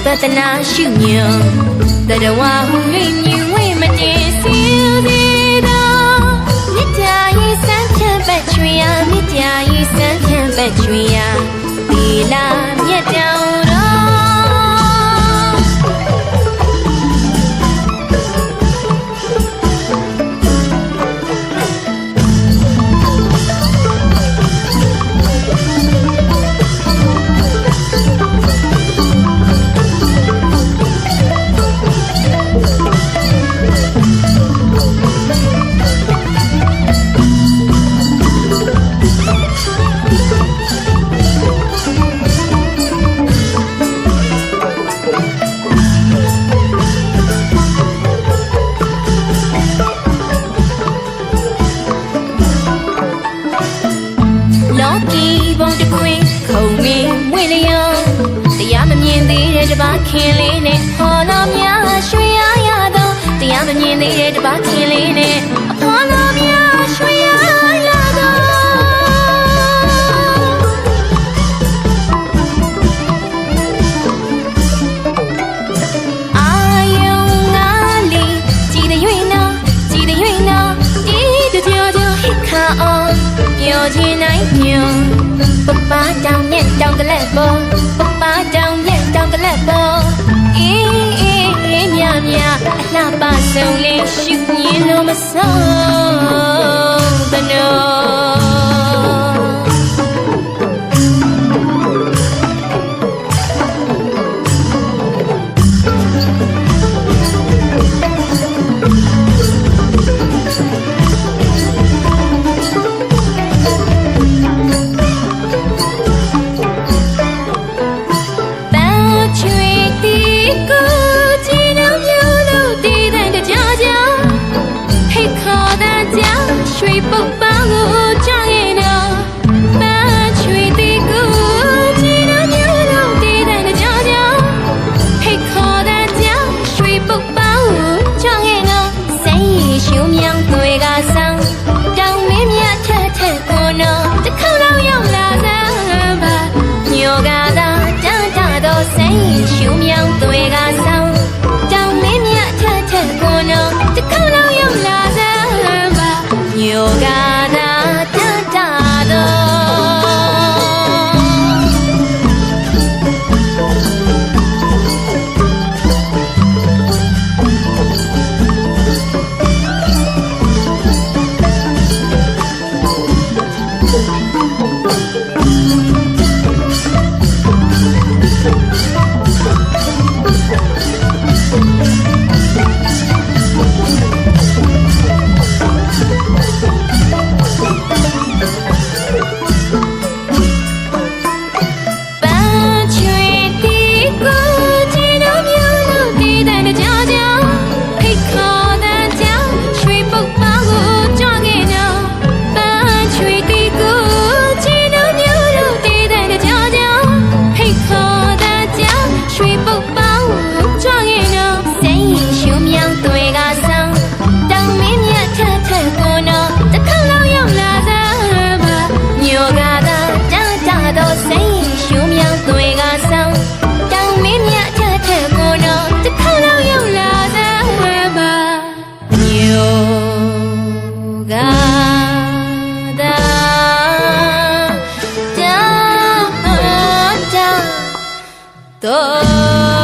Patana shunyo Tadawa hurinyu Matisiudido Nitayi santan batria Nitayi santan batria Bila miadauro Bakilene, Apolomia, Shriayado, the Amanian, Bakilene, Apolomia, Shriayado. Ayungali, see the Yuina, see the Jojo, Hika on, Yojina, Papa down yet down the level, Papa down yet. La paso le shukni no maso bano ကိုကြည်တော့မျိုးလို့တည်တဲ့ကြကြဟိတ်ခေါ်တဲ့ကြရွှေပုတ်ပန်းကိုကြောင်ရင်တော့ပန်းချွေတီကိုကြည်တော့မျိုးလို့တည်တဲ့ကြကြဟိတ်ခေါ်တဲ့ကြရွှေပုတ်ပန်းကိုကြောင်ရင်တော့စိတ်ရှုံမြောင်တွေကဆောင်တောင်မင်းမြတ်ထက်ထက်ကိုတော့တစ်ခေါက်တော့ရောက်လာစမ်းပါညောကသာတန်တာတော့စိတ်ရှုံမြောင်တွေကဆောင်တောင်မင်းမြတ်ထက်ထက်ကိုတော့တစ်ခေါက်တော့ရောက်လာစမ်းပါညောကသာတန်တာတော့ Todo